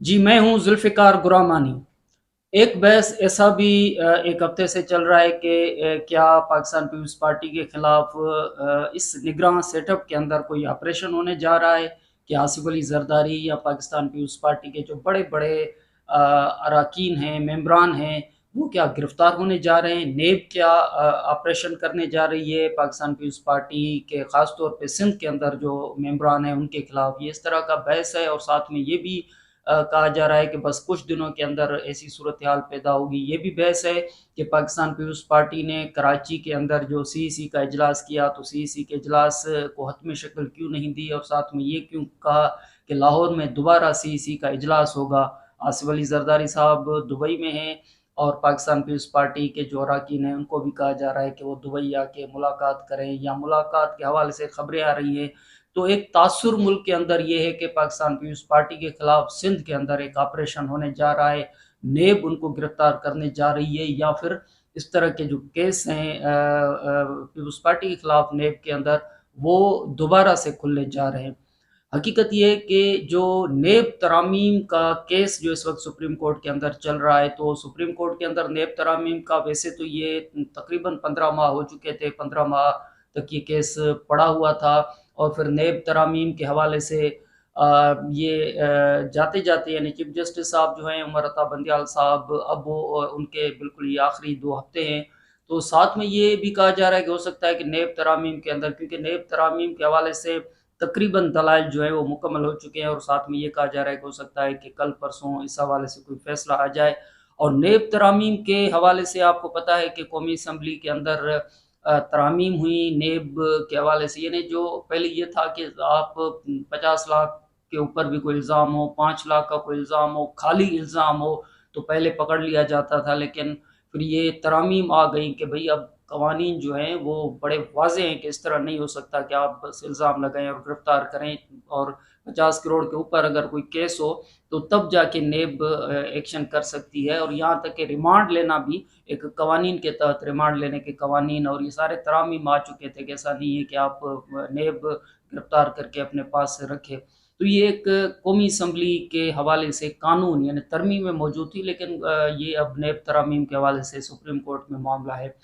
जी, मैं हूँ ज़ुल्फ़िकार गुरामानी। एक बहस ऐसा भी एक हफ़्ते से चल रहा है कि क्या पाकिस्तान पीपल्स पार्टी के खिलाफ़ इस निगरान सेटअप के अंदर कोई ऑपरेशन होने जा रहा है कि आसिफ़ अली ज़रदारी या पाकिस्तान पीपल्स पार्टी के जो बड़े-बड़े अरकान हैं, मेंबरान हैं, वो क्या गिरफ़्तार होने जा रहे हैं? नेब क्या ऑपरेशन करने जा रही है पाकिस्तान पीपल्स पार्टी के ख़ास तौर पे सिंध के अंदर जो मेंबरान हैं उनके खिलाफ़? ये इस तरह का बहस है और साथ में ये भी कहा जा रहा है कि बस कुछ दिनों के अंदर ऐसी सूरत-ए-हाल पैदा होगी। ये भी बहस है कि पाकिस्तान पीपल्स पार्टी ने कराची के अंदर जो सीईसी का इजलास किया, तो सीईसी के इजलास को हतमी शक्ल क्यों नहीं दी और साथ में ये क्यों कहा कि लाहौर में दोबारा सीईसी का इजलास होगा। आसिफ अली ज़रदारी साहब दुबई में हैं और पाकिस्तान पीपल्स पार्टी के जो अरकान हैं, उनको भी कहा जा रहा है कि वो दुबई आके मुलाकात करें या मुलाकात के हवाले से खबरें आ रही हैं। तो एक तासुर मुल्क के अंदर ये है कि पाकिस्तान पीपल्स पार्टी के खिलाफ सिंध के अंदर एक ऑपरेशन होने जा रहा है, नेब उनको गिरफ्तार करने जा रही है या फिर इस तरह के जो केस हैं पीपल्स पार्टी के खिलाफ नेब के अंदर वो दोबारा से खुलने जा रहे हैं। हकीकत ये है कि जो नेब तरामीम का केस जो इस वक्त सुप्रीम कोर्ट के अंदर चल रहा है, तो सुप्रीम कोर्ट के अंदर नेब तरामीम का वैसे तो ये तकरीबन 15 माह हो चुके थे, 15 माह तक ये केस पड़ा हुआ था और फिर नेब तरामीम के हवाले से जाते जाते यानी चीफ जस्टिस साहब जो हैं उमर अता बंदियाल साहब, अब वो उनके बिल्कुल ये आखिरी 2 हफ्ते हैं, तो साथ में ये भी कहा जा रहा है कि हो सकता है कि नेब तरामीम के अंदर, क्योंकि नेब तरामीम के हवाले से तकरीबन दलाइल जो है वो मुकम्मल हो चुके हैं और साथ में ये कहा जा रहा है कि हो सकता है कि कल परसों इस हवाले से कोई फैसला आ जाए। और नेब तरामीम के हवाले से आपको पता है कि कौमी असम्बली के अंदर तरामीम हुई नेब के हवाले से, यानी जो पहले ये था कि आप 50 लाख के ऊपर भी कोई इल्ज़ाम हो, 5 लाख का कोई इल्ज़ाम हो, खाली इल्ज़ाम हो, तो पहले पकड़ लिया जाता था, लेकिन फिर ये तरामीम आ गई कि भई अब कवानीन जो हैं वो बड़े वाज़ेह हैं कि इस तरह नहीं हो सकता कि आप बस इल्ज़ाम लगाएँ और गिरफ़्तार करें, और 50 करोड़ के ऊपर अगर कोई केस हो तो तब जाके नेब एक्शन कर सकती है, और यहाँ तक कि रिमांड लेना भी एक कवानीन के तहत रिमांड लेने के कवानीन और ये सारे तरामीम आ चुके थे कि ऐसा नहीं है कि आप नेब गिरफ़्तार करके अपने पास से रखें। तो ये एक कौमी असम्बली के हवाले से कानून यानी तरमीमें मौजूद थी, लेकिन ये अब नेब तरामीम के हवाले से सुप्रीम कोर्ट में मामला है।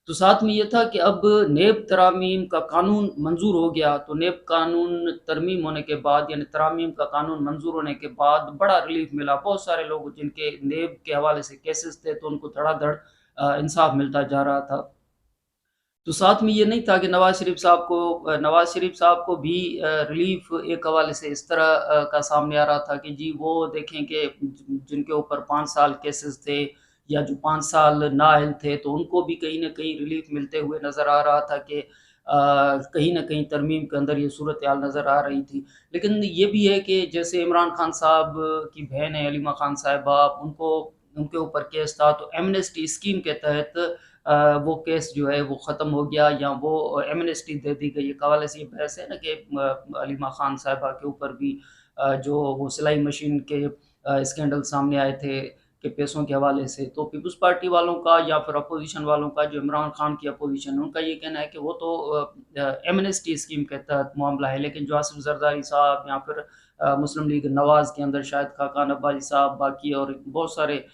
तो साथ में ये था कि अब नेब तरामीम का कानून मंजूर हो गया, तो नेब कानून तरमीम होने के बाद यानी तरामीम का कानून मंजूर होने के बाद बड़ा रिलीफ मिला। बहुत सारे लोग जिनके नेब के हवाले से केसेस थे तो उनको धड़ाधड़ इंसाफ मिलता जा रहा था। तो साथ में ये नहीं था कि नवाज़ शरीफ साहब को भी रिलीफ एक हवाले से इस तरह का सामने आ रहा था कि जी वो देखें कि जिनके ऊपर 5 साल केसेस थे या जो 5 साल नाअहल थे, तो उनको भी कहीं न कहीं रिलीफ मिलते हुए नज़र आ रहा था कि कहीं न कहीं तरमीम के अंदर ये सूरत-ए-हाल नज़र आ रही थी। लेकिन ये भी है कि जैसे इमरान खान साहब की बहन है हलीमा खान साहिबा, उनको उनके ऊपर केस था, तो एमनेस्टी स्कीम के तहत वो केस जो है वो ख़त्म हो गया या वो एमनेस्टी दे दी गई। एक हवाले से ये बहस है ना कि हलीमा खान साहिबा के ऊपर भी जो वो सिलाई मशीन के स्कैंडल सामने आए थे कि पैसों के हवाले से, तो पीपल्स पार्टी वालों का या फिर अपोज़िशन वालों का, जो इमरान खान की अपोज़िशन है, उनका ये कहना है कि वो तो एमनेस्टी स्कीम के तहत मामला है, लेकिन जो आसिफ ज़रदारी साहब या फिर मुस्लिम लीग नवाज़ के अंदर शाहिद खाकान अब्बासी साहब बाकी और बहुत सारे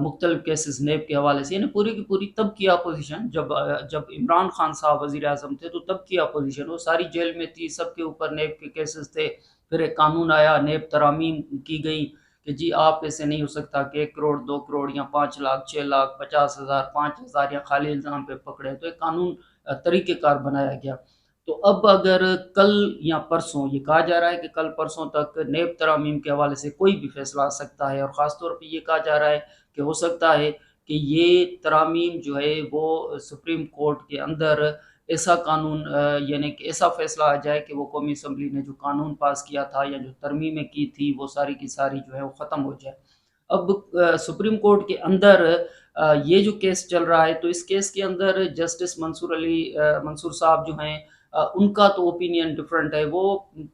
मुख्तलिफ केसेस नेब के हवाले से, यानी पूरी की पूरी तब की अपोजिशन जब इमरान खान साहब वज़ीर आज़म थे तो तब की अपोजिशन वो सारी जेल में थी, सबके ऊपर नेब के केसेस थे। फिर एक कानून आया, नेब तरामीम की गई कि जी आप ऐसे नहीं हो सकता कि 1 करोड़ 2 करोड़ या 5 लाख 6 लाख 50,000 5,000 या खाली इल्ज़ाम पे पकड़े, तो एक कानून तरीक़ेकार बनाया गया। तो अब अगर कल या परसों, ये कहा जा रहा है कि कल परसों तक नेब तरामीम के हवाले से कोई भी फैसला आ सकता है, और ख़ास तौर पे ये कहा जा रहा है कि हो सकता है कि ये तरामीम जो है वो सुप्रीम कोर्ट के अंदर ऐसा कानून यानी कि ऐसा फैसला आ जाए कि वो कौमी असम्बली ने जो कानून पास किया था या जो तरमीमें की थी वो सारी की सारी जो है वो ख़त्म हो जाए। अब सुप्रीम कोर्ट के अंदर ये जो केस चल रहा है, तो इस केस के अंदर जस्टिस मंसूर साहब जो हैं, उनका तो ओपिनियन डिफरेंट है। वो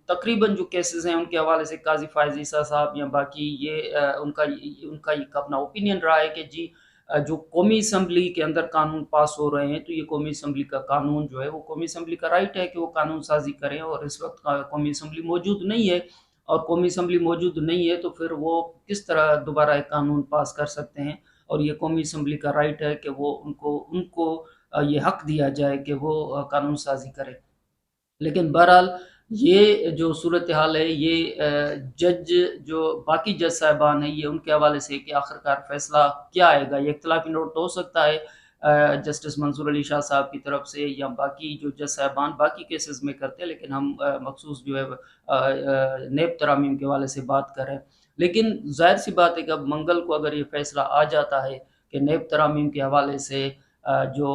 तकरीबन जो केसेस हैं उनके हवाले से काज़ी फ़ायज़ ईसा साहब या बाकी ये उनका एक अपना ओपिनियन रहा है कि जी जो कौमी असम्बली के अंदर कानून पास हो रहे हैं, तो ये कौमी असम्बली का कानून जो है वो कौमी असम्बली का राइट है कि वो कानून साज़ी करें, और इस वक्त कौमी असम्बली मौजूद नहीं है اور قومی اسمبلی موجود نہیں ہے تو پھر وہ کس طرح دوبارہ ایک قانون پاس کر سکتے ہیں؟ اور یہ قومی اسمبلی کا رائٹ ہے کہ وہ ان کو یہ حق دیا جائے کہ وہ قانون سازی کرے۔ لیکن بہرحال یہ جو صورتحال ہے، یہ جج جو باقی جج صاحبان ہیں، یہ ان کے حوالے سے کہ آخرکار فیصلہ کیا آئے گا۔ یہ اختلافی نوٹ تو ہو سکتا ہے جسٹس منظور علی شاہ صاحب کی طرف سے یا باقی جو جج صاحبان باقی کیسز میں کرتے ہیں، لیکن ہم مخصوص جو ہے نیب ترامیم کے حوالے سے بات کر رہے ہیں۔ لیکن ظاہر سی بات ہے کہ اب منگل کو اگر یہ فیصلہ آ جاتا ہے کہ نیب ترامیم کے حوالے سے جو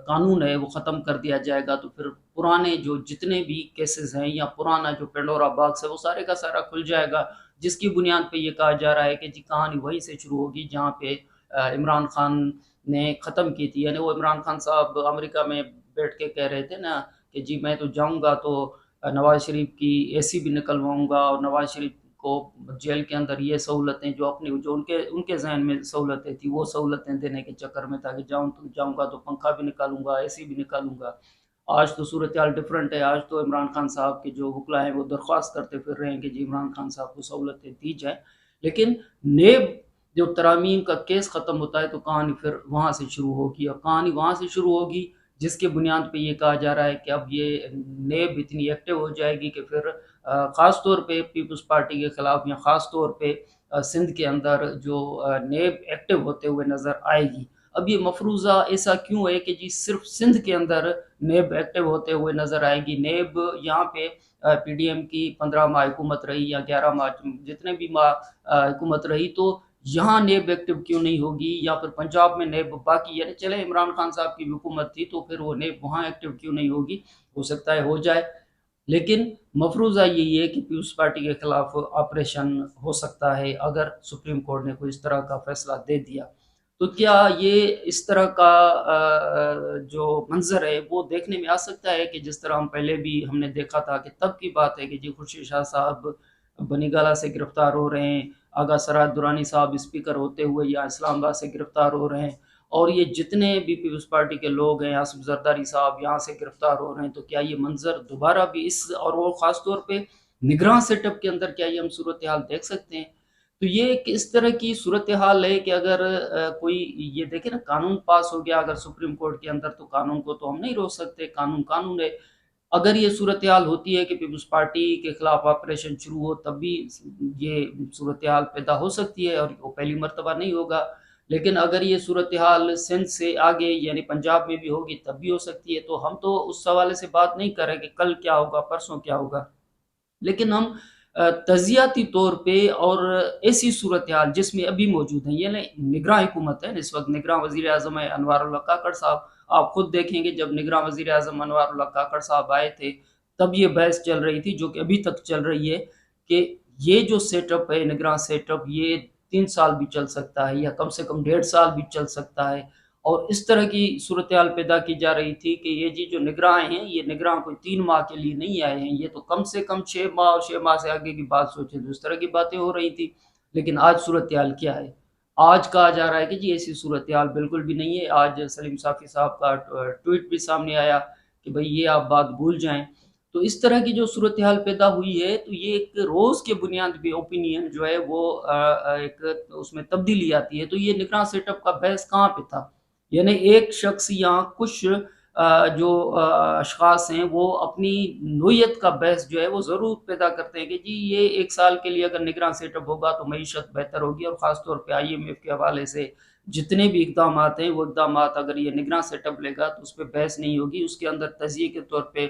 قانون ہے وہ ختم کر دیا جائے گا، تو پھر پرانے جو جتنے بھی کیسز ہیں یا پرانا جو پینڈورا باکس ہے وہ سارے کا سارا کھل جائے گا، جس کی بنیاد پہ یہ کہا جا رہا ہے کہ جی کہانی وہیں سے شروع ہوگی جہاں پہ عمران خان نے ختم کی تھی۔ یعنی وہ عمران خان صاحب امریکہ میں بیٹھ کے کہہ رہے تھے نا کہ جی میں تو جاؤں گا تو نواز شریف کی اے سی بھی نکلواؤں گا، اور نواز شریف کو جیل کے اندر یہ سہولتیں جو ان کے ذہن میں سہولتیں تھیں وہ سہولتیں دینے کے چکر میں تھا کہ جاؤں گا تو پنکھا بھی نکالوں گا، اے سی بھی نکالوں گا۔ آج تو صورتحال ڈیفرنٹ ہے۔ آج تو عمران خان صاحب کے جو وکلا ہیں وہ درخواست کرتے پھر رہے ہیں کہ جی عمران خان صاحب کو سہولتیں دی جائیں۔ لیکن نیب جو ترامیم کا کیس ختم ہوتا ہے تو کہانی پھر وہاں سے شروع ہوگی، اور کہانی وہاں سے شروع ہوگی جس کے بنیاد پہ یہ کہا جا رہا ہے کہ اب یہ نیب اتنی ایکٹیو ہو جائے گی کہ پھر خاص طور پہ پیپلز پارٹی کے خلاف یا خاص طور پہ سندھ کے اندر جو نیب ایکٹیو ہوتے ہوئے نظر آئے گی۔ اب یہ مفروضہ ایسا کیوں ہے کہ جی صرف سندھ کے اندر نیب ایکٹیو ہوتے ہوئے نظر آئے گی؟ نیب یہاں پہ پی ڈی ایم کی 15 ماہ حکومت رہی یا 11 ماہ، جتنے بھی ماہ حکومت رہی، تو یہاں نیب ایکٹیو کیوں نہیں ہوگی؟ یا پھر پنجاب میں نیب باقی، یعنی چلے عمران خان صاحب کی حکومت تھی تو پھر وہ نیب وہاں ایکٹیو کیوں نہیں ہوگی؟ ہو سکتا ہے ہو جائے، لیکن مفروضہ یہی ہے کہ پیپلز پارٹی کے خلاف آپریشن ہو سکتا ہے اگر سپریم کورٹ نے کوئی اس طرح کا فیصلہ دے دیا۔ تو کیا یہ اس طرح کا جو منظر ہے وہ دیکھنے میں آ سکتا ہے کہ جس طرح ہم نے دیکھا تھا کہ تب کی بات ہے کہ جی خورشید شاہ صاحب بنی گالہ سے گرفتار ہو رہے ہیں، آغا سرات درانی صاحب اسپیکر ہوتے ہوئے یا اسلام آباد سے گرفتار ہو رہے ہیں، اور یہ جتنے بھی پیپلز پارٹی کے لوگ ہیں، آصف زرداری صاحب یہاں سے گرفتار ہو رہے ہیں، تو کیا یہ منظر دوبارہ بھی اور وہ خاص طور پہ نگراں سیٹ اپ کے اندر کیا یہ ہم صورتحال دیکھ سکتے ہیں؟ تو یہ اس طرح کی صورتحال ہے کہ اگر کوئی یہ دیکھے نا قانون پاس ہو گیا اگر سپریم کورٹ کے اندر، تو قانون کو تو ہم نہیں روک سکتے، قانون ہے۔ اگر یہ صورتحال ہوتی ہے کہ پیپلز پارٹی کے خلاف آپریشن شروع ہو تب بھی یہ صورتحال پیدا ہو سکتی ہے، اور وہ پہلی مرتبہ نہیں ہوگا۔ لیکن اگر یہ صورتحال سندھ سے آگے یعنی پنجاب میں بھی ہوگی تب بھی ہو سکتی ہے۔ تو ہم تو اس حوالے سے بات نہیں کر رہے کہ کل کیا ہوگا، پرسوں کیا ہوگا، لیکن ہم تجزیاتی طور پہ اور ایسی صورتحال جس میں ابھی موجود ہیں، یعنی نگراں حکومت ہے اس وقت، نگراں وزیر اعظم ہے انوار اللہ کاکڑ صاحب۔ آپ خود دیکھیں گے جب نگراں وزیر اعظم انوار اللہ کاکڑ صاحب آئے تھے تب یہ بحث چل رہی تھی، جو کہ ابھی تک چل رہی ہے، کہ یہ جو سیٹ اپ ہے نگراں سیٹ اپ، یہ 3 سال بھی چل سکتا ہے یا کم سے کم 1.5 سال بھی چل سکتا ہے۔ اور اس طرح کی صورتحال پیدا کی جا رہی تھی کہ یہ جی جو نگراں ہیں، یہ نگراں کوئی 3 ماہ کے لیے نہیں آئے ہیں، یہ تو کم سے کم 6 ماہ اور 6 ماہ سے آگے کی بات سوچیں تو اس طرح کی باتیں ہو رہی تھی۔ لیکن آج صورتحال کیا ہے؟ آج کہا جا رہا ہے کہ جی ایسی صورتحال بالکل بھی نہیں ہے۔ آج سلیم صافی صاحب کا ٹویٹ بھی سامنے آیا کہ بھئی یہ آپ بات بھول جائیں۔ تو اس طرح کی جو صورتحال پیدا ہوئی ہے، تو یہ ایک روز کے بنیاد پہ اوپینین جو ہے وہ ایک اس میں تبدیلی آتی ہے۔ تو یہ نگراں سیٹ اپ کا بحث کہاں پہ تھا؟ یعنی ایک شخص یا کچھ جو اشخاص ہیں وہ اپنی نوعیت کا بحث جو ہے وہ ضرور پیدا کرتے ہیں کہ جی یہ 1 سال کے لیے اگر نگراں سیٹ اپ ہوگا تو معیشت بہتر ہوگی، اور خاص طور پہ IMF کے حوالے سے جتنے بھی اقدامات ہیں وہ اقدامات اگر یہ نگراں سیٹ اپ لے گا تو اس پہ بحث نہیں ہوگی۔ اس کے اندر تجزیے کے طور پہ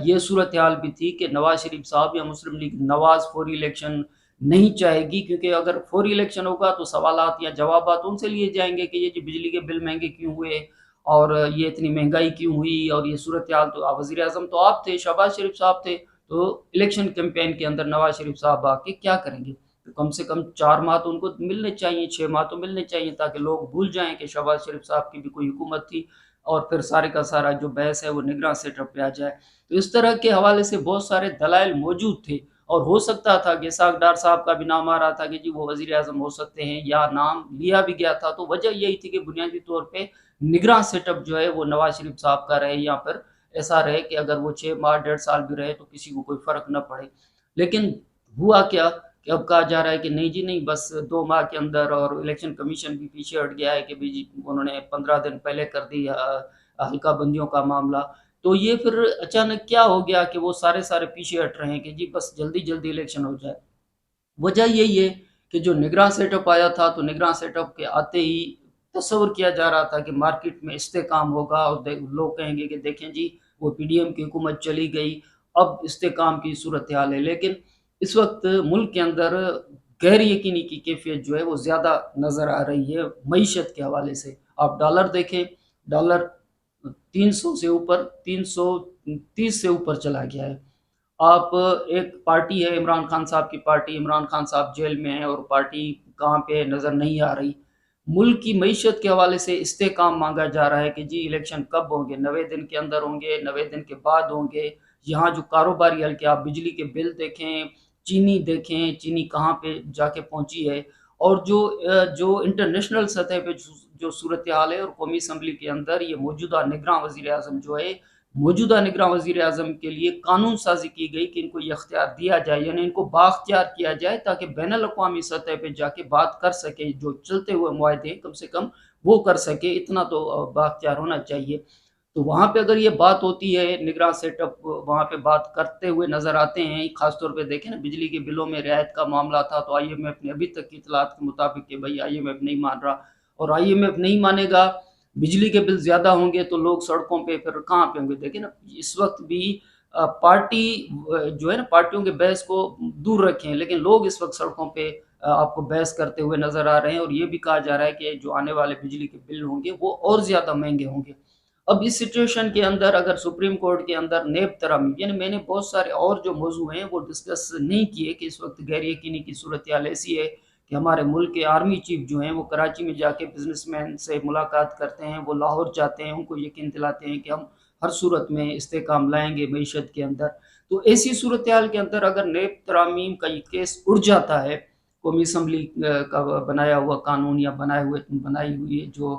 یہ صورتحال بھی تھی کہ نواز شریف صاحب یا مسلم لیگ نواز فوری الیکشن نہیں چاہے گی، کیونکہ اگر فوری الیکشن ہوگا تو سوالات یا جوابات ان سے لیے جائیں گے کہ یہ جو بجلی کے بل مہنگے کیوں ہوئے اور یہ اتنی مہنگائی کیوں ہوئی، اور یہ صورتحال تو وزیر اعظم تو آپ تھے، شہباز شریف صاحب تھے، تو الیکشن کیمپین کے اندر نواز شریف صاحب آ کے کیا کریں گے؟ تو کم سے کم 4 ماہ تو ان کو ملنے چاہیے، 6 ماہ تو ملنے چاہیے، تاکہ لوگ بھول جائیں کہ شہباز شریف صاحب کی بھی کوئی حکومت تھی، اور پھر سارے کا سارا جو بحث ہے وہ نگراں سیٹ اپ پہ آ جائے۔ تو اس طرح کے حوالے سے بہت سارے دلائل موجود تھے، اور ہو سکتا تھا کہ اسحاق ڈار صاحب کا بھی نام آ رہا تھا کہ جی وہ وزیر اعظم ہو سکتے ہیں، یا نام لیا بھی گیا تھا۔ تو وجہ یہی تھی کہ بنیادی طور پہ نگراں سیٹ اپ جو ہے وہ نواز شریف صاحب کا رہے، یا پھر ایسا رہے کہ اگر وہ 6 ماہ 1.5 سال بھی رہے تو کسی کو کوئی فرق نہ پڑے۔ لیکن हुआ क्या कि अब कहा जा रहा है कि नहीं जी नहीं, बस 2 माह के अंदर, और इलेक्शन कमीशन भी पीछे हट गया है कि भी जी उन्होंने 15 दिन पहले कर दी हल्का बंदियों का मामला। तो ये फिर अचानक क्या हो गया कि वो सारे पीछे हट रहे हैं कि जी बस जल्दी-जल्दी इलेक्शन हो जाए। वजह यही है कि जो निगरान सेटअप आया था, तो निगरान सेटअप के आते ही तस्वुर किया जा रहा था कि मार्केट में इस्तेकाम होगा, और लोग कहेंगे कि देखें जी वो पीडीएम की हुकूमत चली गई, अब इस्तेकाम की सूरत हाल है। लेकिन इस वक्त मुल्क के अंदर गैर यकीनी की कैफियत जो है वो ज़्यादा नज़र आ रही है मईशत के हवाले से। आप डॉलर देखें, डॉलर 300 से ऊपर, 330 से ऊपर चला गया है। आप, एक पार्टी है इमरान खान साहब की पार्टी, इमरान खान साहब जेल में हैं और पार्टी कहाँ पे नज़र नहीं आ रही। मुल्क की मईशत के हवाले से इस्तेकाम मांगा जा रहा है कि जी इलेक्शन कब होंगे, 90 दिन के अंदर होंगे, 90 दिन के बाद होंगे। यहाँ जो कारोबारी हल्के, आप बिजली के बिल देखें, चीनी देखें, चीनी कहाँ पे जाके पहुँची है, और जो इंटरनेशनल सतह पे जो सूरत हाल है, और कौमी असम्बली के अंदर ये मौजूदा निगरान वज़ीर आज़म जो है, मौजूदा निगरान वज़ीर आज़म के लिए कानून साज़ी की गई कि इनको ये इख्तियार दिया जाए, यानी इनको बाख्तियार किया जाए, ताकि बैनुल-अक़वामी सतह पे जाके बात कर सके, जो चलते हुए मुआहदे हैं कम से कम वो कर सके, इतना तो बाख्तियार होना चाहिए। तो वहाँ पे अगर ये बात होती है, निगरान सेटअप वहाँ पे बात करते हुए नज़र आते हैं। ख़ास तौर पे देखें ना, बिजली के बिलों में रियायत का मामला था, तो आईएमएफ ने अभी तक की इत्तलात के मुताबिक कि भई आईएमएफ नहीं मान रहा, और आईएमएफ नहीं मानेगा, बिजली के बिल ज़्यादा होंगे तो लोग सड़कों पे फिर कहाँ पे होंगे? देखिए ना, इस वक़्त भी पार्टी जो है ना, पार्टियों के बहस को दूर रखें, लेकिन लोग इस वक़्त सड़कों पे आपको बहस करते हुए नज़र आ रहे हैं, और ये भी कहा जा रहा है कि जो आने वाले बिजली के बिल होंगे वो और ज़्यादा महँगे होंगे। अब इस सिचुएशन के अंदर अगर सुप्रीम कोर्ट के अंदर नेब तरामी, यानी मैंने बहुत सारे और जो मौजू हैं वो डिस्कस नहीं किए, कि इस वक्त गैर यकीनी की सूरत हाल ऐसी है कि हमारे मुल्क के आर्मी चीफ जो हैं वो कराची में जाके बिजनेसमैन से मुलाकात करते हैं, वो लाहौर जाते हैं, उनको यकीन दिलाते हैं कि हम हर सूरत में इस्तेकाम लाएंगे मीशत के अंदर। तो ऐसी सूरत हाल के अंदर अगर नेब तरामीम का ये केस उड़ जाता है, कौमी असम्बली का बनाया हुआ कानून या बनाई हुई जो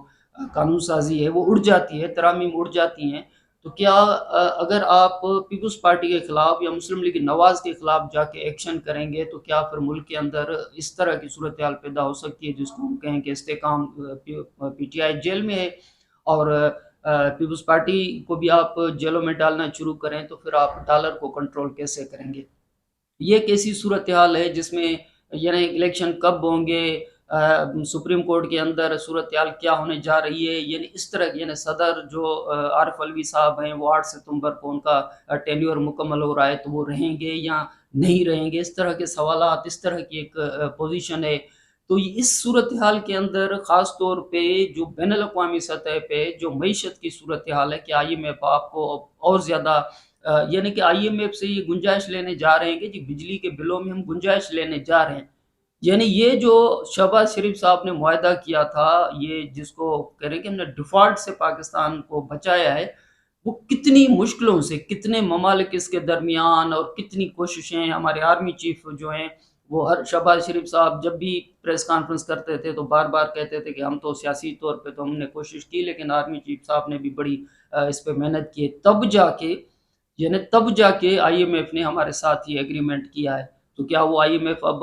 कानून साज़ी है वो उड़ जाती है, तरामीम उड़ जाती हैं, तो क्या अगर आप पीपल्स पार्टी के खिलाफ या मुस्लिम लीग नवाज़ के खिलाफ जाके एक्शन करेंगे, तो क्या फिर मुल्क के अंदर इस तरह की सूरत हाल पैदा हो सकती है जिसको हम कहें कि इस्तेकाम, पीटीआई जेल में है, और पीपल्स पार्टी को भी आप जेलों में डालना शुरू करें, तो फिर आप डॉलर को कंट्रोल कैसे करेंगे? ये एक ऐसी सूरत हाल है जिसमें यानी इलेक्शन कब होंगे, सुप्रीम कोर्ट के अंदर सूरत हाल क्या होने जा रही है, यानी इस तरह, यानी सदर जो आरिफ अलवी साहब हैं, वो 8 सितंबर को उनका टेन्योर मुकम्मल हो रहा है, तो वो रहेंगे या नहीं रहेंगे, इस तरह के सवालात, इस तरह की एक पोजीशन है। तो इस सूरत हाल के अंदर ख़ास तौर पे जो बैनुल अक़वामी सतह पे जो मईशत की सूरत हाल है कि आईएमएफ आपको और ज़्यादा यानी कि आईएमएफ से ये गुंजाइश लेने जा रहे हैं कि जी बिजली के बिलों में हम गुंजाइश लेने जा रहे हैं। यानी ये जो शहबाज शरीफ साहब ने मुआहदा किया था, ये जिसको कह रहे हैं कि हमने डिफ़ॉल्ट से पाकिस्तान को बचाया है, वो कितनी मुश्किलों से, कितने ममालिक इसके दरमियान, और कितनी कोशिशें हमारे आर्मी चीफ जो हैं, वो हर शहबाज शरीफ साहब जब भी प्रेस कॉन्फ्रेंस करते थे तो बार-बार कहते थे कि हम तो सियासी तौर पे तो हमने कोशिश की, लेकिन आर्मी चीफ साहब ने भी बड़ी इस पे मेहनत की है। तब जाके आईएमएफ ने हमारे साथ ये एग्रीमेंट किया है। तो क्या वो आईएमएफ अब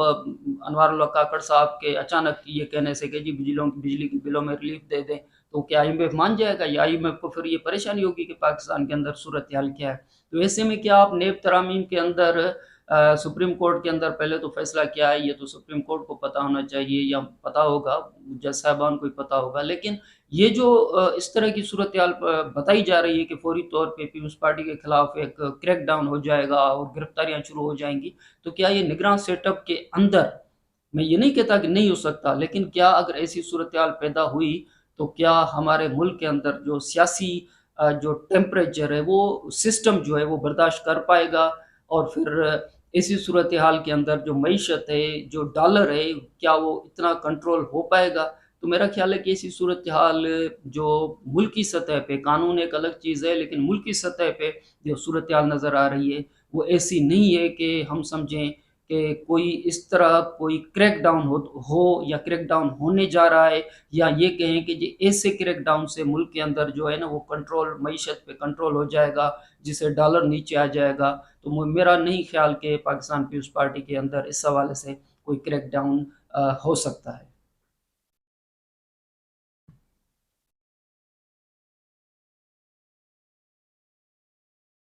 अनवारुल्लाह काकड़ साहब के अचानक ये कहने से कि जी बिजली के बिलों में रिलीफ दे दें, तो क्या आईएमएफ मान जाएगा? या आईएमएफ को फिर ये परेशानी होगी कि पाकिस्तान के अंदर सूरत हाल क्या है? तो ऐसे में क्या आप नेब तरामीम के अंदर सुप्रीम कोर्ट के अंदर पहले तो फैसला क्या है, ये तो सुप्रीम कोर्ट को पता होना चाहिए, या पता होगा, जज साहिबान को ही पता होगा। लेकिन ये जो इस तरह की सूरत हाल बताई जा रही है कि फौरी तौर पे पीपल्स पार्टी के खिलाफ एक क्रैक डाउन हो जाएगा और गिरफ्तारियां शुरू हो जाएंगी, तो क्या ये निगरान सेटअप के अंदर, मैं ये नहीं कहता कि नहीं हो सकता, लेकिन क्या अगर ऐसी सूरत हाल पैदा हुई, तो क्या हमारे मुल्क के अंदर जो सियासी जो टेम्परेचर है, वो सिस्टम जो है वो बर्दाश्त कर पाएगा? और फिर ऐसी सूरत हाल के अंदर जो मईशत है, जो डॉलर है, क्या वो इतना कंट्रोल हो पाएगा? तो मेरा ख्याल है कि ऐसी सूरत हाल जो मुल्की सतह पे, कानून एक अलग चीज़ है, लेकिन मुल्की सतह पे जो सूरत हाल नज़र आ रही है, वो ऐसी नहीं है कि हम समझें کہ کوئی اس طرح کوئی کریک ڈاؤن ہو یا کریک ڈاؤن ہونے جا رہا ہے، یا یہ کہیں کہ جی ایسے کریک ڈاؤن سے ملک کے اندر جو ہے نا وہ کنٹرول، معیشت پہ کنٹرول ہو جائے گا، جس سے ڈالر نیچے آ جائے گا۔ تو میرا نہیں خیال کہ پاکستان پیپلز پارٹی کے اندر اس حوالے سے کوئی کریک ڈاؤن ہو سکتا ہے۔